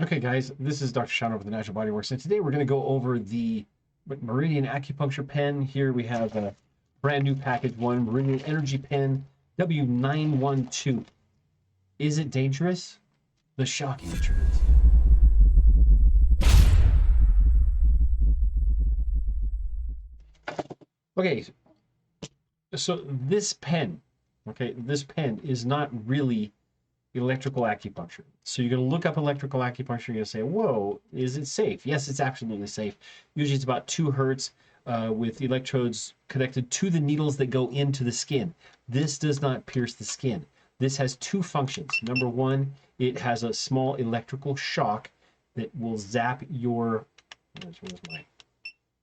Okay, guys, this is Dr. Sean over the Natural BodyWorks, and today we're going to go over the Meridian acupuncture pen. Here we have a brand new package one, Meridian Energy Pen W912. Is it dangerous? The shocking truth. Okay, so this pen, this pen is not really electrical acupuncture. So you're going to look up electrical acupuncture. You're going to say, whoa, is it safe? Yes, it's absolutely safe. Usually it's about 2 hertz with electrodes connected to the needles that go into the skin. This does not pierce the skin. This has 2 functions. Number 1, it has a small electrical shock that will zap your,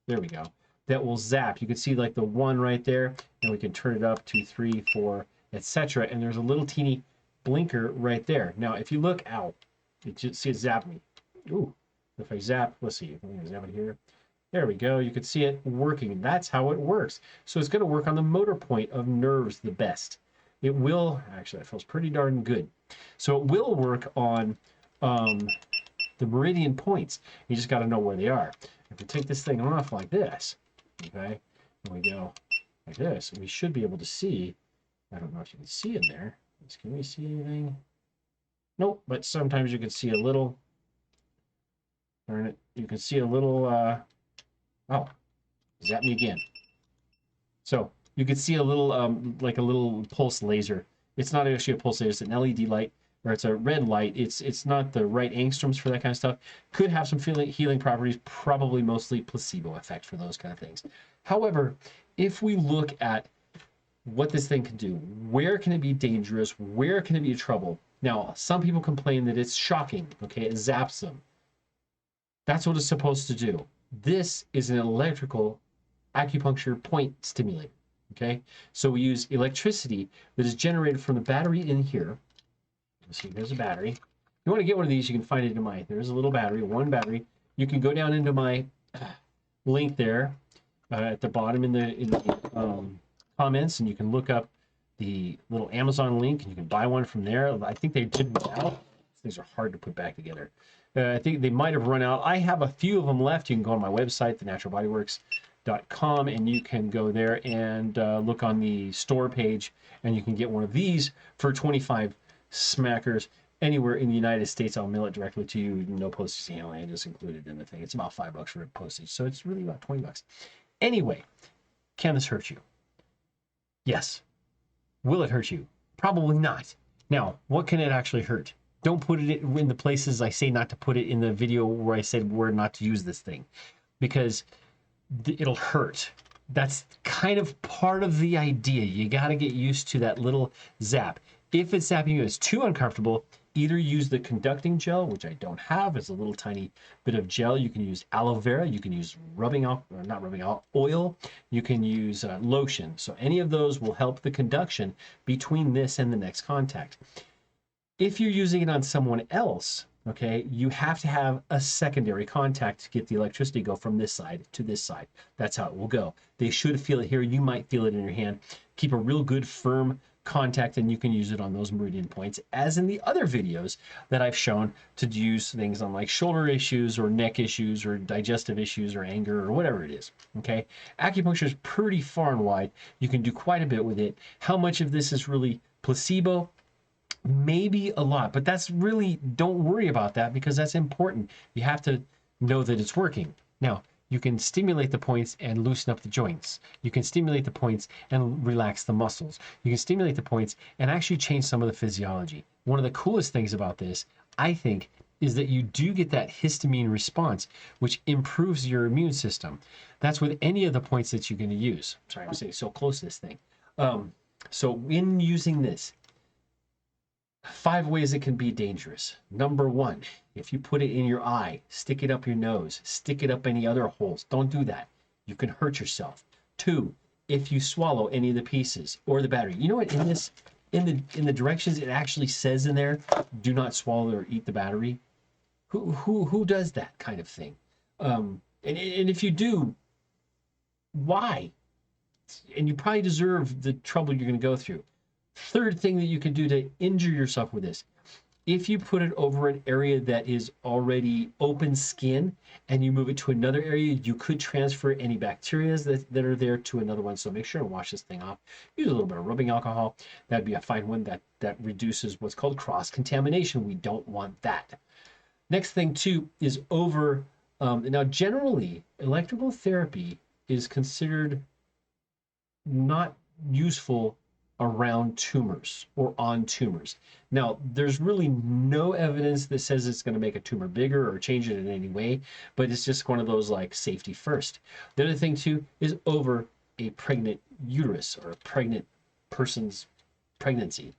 there we go, that will zap. You can see like the 1 right there, and we can turn it up, 2, 3, 4, etc. And there's a little teeny blinker right there. Now, if you look out, you just see it zap me. Ooh, if I zap, let's see, I'm going to zap it here. There we go. You can see it working. That's how it works. So it's going to work on the motor point of nerves the best. It will, actually, that feels pretty darn good. So it will work on the meridian points. You just got to know where they are. If we take this thing off like this, okay, and we go like this, we should be able to see, I don't know if you can see in there. Can we see anything? Nope, but sometimes you can see a little. Darn it, you can see a little. Oh, zap me again. So you can see a little, like a little pulse laser. It's not actually a pulse laser; it's an LED light, or it's a red light. It's not the right angstroms for that kind of stuff. Could have some healing properties. Probably mostly placebo effect for those kind of things. However, if we look at what this thing can do, where can it be dangerous, where can it be trouble? Now, some people complain that it's shocking, okay, it zaps them. That's what it's supposed to do. This is an electrical acupuncture point stimulator, okay? So we use electricity that is generated from the battery in here. Let's see, there's a battery. If you want to get one of these, you can find it in my, there's a little battery, 1 battery. You can go down into my link there at the bottom in the comments, and you can look up the little Amazon link and you can buy one from there. I think they did run out. These are hard to put back together. I think they might have run out. I have a few of them left. You can go on my website, thenaturalbodyworks.com, and you can go there and look on the store page, and you can get one of these for 25 smackers anywhere in the United States. I'll mail it directly to you. No postage handling is included in the thing. It's about $5 for postage, so it's really about 20 bucks. Anyway, can this hurt you? Yes. Will it hurt you? Probably not. Now, what can it actually hurt? Don't put it in the places I say not to put it in the video where I said where not to use this thing, because it'll hurt. That's kind of part of the idea. You got to get used to that little zap. If it's zapping you, it's too uncomfortable, either use the conducting gel, which I don't have. It's a little tiny bit of gel. You can use aloe vera. You can use oil. You can use lotion. So any of those will help the conduction between this and the next contact. If you're using it on someone else, okay, you have to have a secondary contact to get the electricity go from this side to this side. That's how it will go. They should feel it here. You might feel it in your hand. Keep a real good firm contact, and you can use it on those meridian points, as in the other videos that I've shown to use things on like shoulder issues or neck issues or digestive issues or anger or whatever it is. Okay, acupuncture is pretty far and wide. You can do quite a bit with it. How much of this is really placebo? Maybe a lot, but that's really, don't worry about that, because that's important. You have to know that it's working. Now, you can stimulate the points and loosen up the joints. You can stimulate the points and relax the muscles. You can stimulate the points and actually change some of the physiology. One of the coolest things about this, I think, is that you do get that histamine response, which improves your immune system. That's with any of the points that you're going to use. Sorry, I'm sitting so close to this thing. So when using this, 5 ways it can be dangerous. Number 1, if you put it in your eye, stick it up your nose, stick it up any other holes. Don't do that. You can hurt yourself. 2, if you swallow any of the pieces or the battery. You know what? In the directions, it actually says in there, do not swallow or eat the battery. Who does that kind of thing? And if you do, why? And you probably deserve the trouble you're going to go through. 3rd thing that you can do to injure yourself with this If you put it over an area that is already open skin and you move it to another area, you could transfer any bacteria that are there to another one. So make sure and wash this thing off. Use a little bit of rubbing alcohol. That'd be a fine one. That reduces what's called cross-contamination. We don't want that. Next thing too is over, now generally electrical therapy is considered not useful around tumors or on tumors. Now, there's really no evidence that says it's going to make a tumor bigger or change it in any way, but it's just one of those like safety first. The other thing too is over a pregnant uterus or a pregnant person's pregnancy.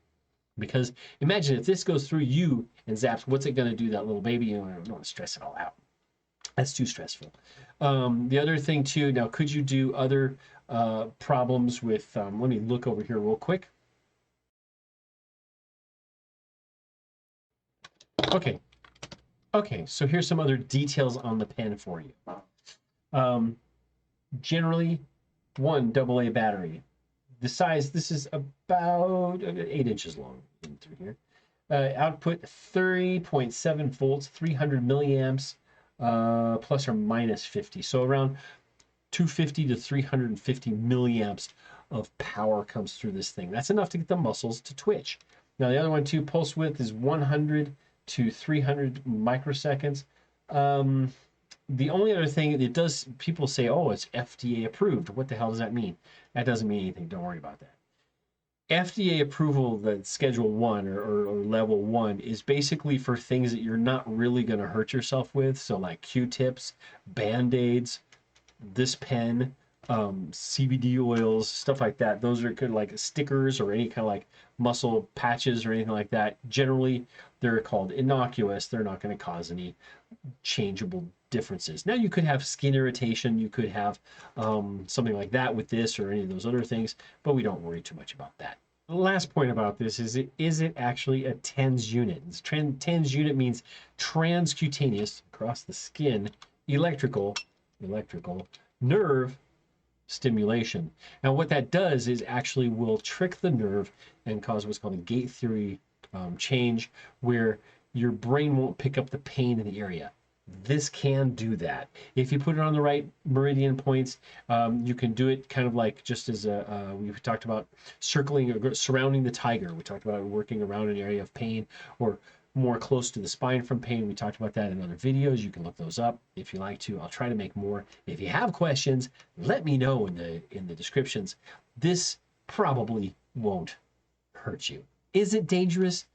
Because imagine if this goes through you and zaps, what's it going to do to that little baby? You don't want to stress it all out. That's too stressful. The other thing too, now could you do other problems with, let me look over here real quick. Okay, so here's some other details on the pen for you. Generally, 1 AA battery. The size, this is about 8 inches long in through here. Output 30.7 volts, 300 milliamps, plus or minus 50. So around 250 to 350 milliamps of power comes through this thing. That's enough to get the muscles to twitch. Now the other one too, pulse width is 100 to 300 microseconds. The only other thing it does, people say, oh, it's FDA approved. What the hell does that mean? That doesn't mean anything. Don't worry about that. FDA approval, that Schedule 1 or Level 1 is basically for things that you're not really going to hurt yourself with. So like Q-tips, Band-Aids, this pen, CBD oils, stuff like that. Those are good, like stickers or any kind of like muscle patches or anything like that. Generally, they're called innocuous. They're not going to cause any changeable differences. Now, you could have skin irritation. You could have something like that with this or any of those other things, but we don't worry too much about that. The last point about this is it actually a TENS unit? TENS unit means transcutaneous, across the skin, electrical nerve stimulation. Now what that does is actually will trick the nerve and cause what's called a gate theory change, where your brain won't pick up the pain in the area. This can do that. If you put it on the right meridian points, you can do it kind of like just as we talked about circling or surrounding the tiger. We talked about working around an area of pain or more close to the spine from pain. We talked about that in other videos. You can look those up if you like to. I'll try to make more. If you have questions, let me know in the descriptions. This probably won't hurt you. Is it dangerous?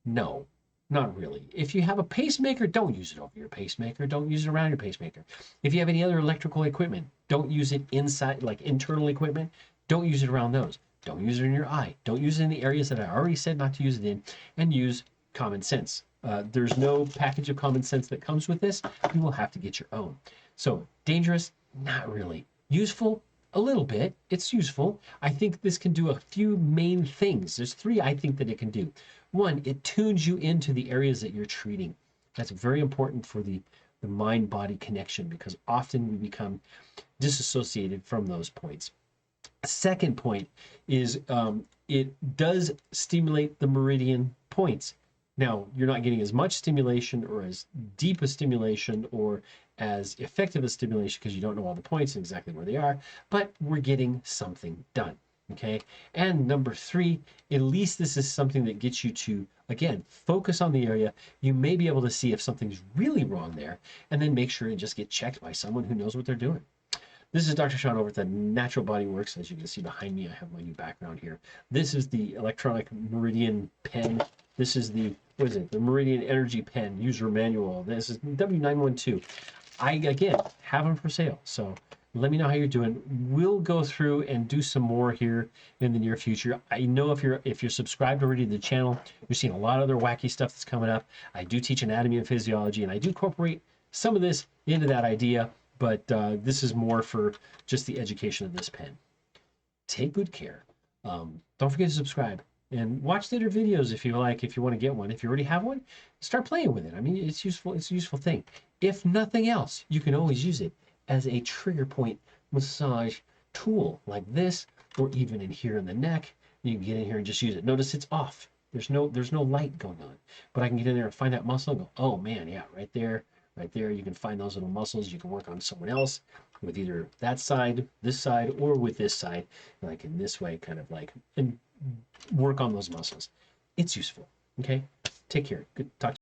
No, not really. If you have a pacemaker, don't use it over your pacemaker. Don't use it around your pacemaker. If you have any other electrical equipment, don't use it inside, like internal equipment. Don't use it around those. Don't use it in your eye. Don't use it in the areas that I already said not to use it in, and use common sense. There's no package of common sense that comes with this. You will have to get your own. So dangerous? Not really. Useful? A little bit. It's useful. I think this can do a few main things. There's 3 I think that it can do. 1, it tunes you into the areas that you're treating. That's very important for the mind-body connection, because often we become disassociated from those points. Second point is it does stimulate the meridian points. Now, you're not getting as much stimulation or as deep a stimulation or as effective a stimulation because you don't know all the points and exactly where they are, but we're getting something done, okay? And number 3, at least this is something that gets you to, again, focus on the area. You may be able to see if something's really wrong there, and then make sure and just get checked by someone who knows what they're doing. This is Dr. Sean over at the Natural BodyWorks. As you can see behind me, I have my new background here. This is the electronic meridian pen. This is the, what is it? The Meridian Energy Pen user manual. This is W912. I, again, have them for sale. So let me know how you're doing. We'll go through and do some more here in the near future. I know if you're subscribed already to the channel, you're seeing a lot of other wacky stuff that's coming up. I do teach anatomy and physiology, and I do incorporate some of this into that idea, but this is more for just the education of this pen. Take good care. Don't forget to subscribe and watch the other videos if you like, if you want to get one. If you already have one, start playing with it. I mean, it's useful. It's a useful thing. If nothing else, you can always use it as a trigger point massage tool like this, or even in here in the neck. You can get in here and just use it. Notice it's off. There's no light going on, but I can get in there and find that muscle and go, oh man, yeah, right there, right there. You can find those little muscles. You can work on someone else with either that side, this side, or with this side, like in this way, kind of like, and work on those muscles. It's useful. Okay, take care. Good talk.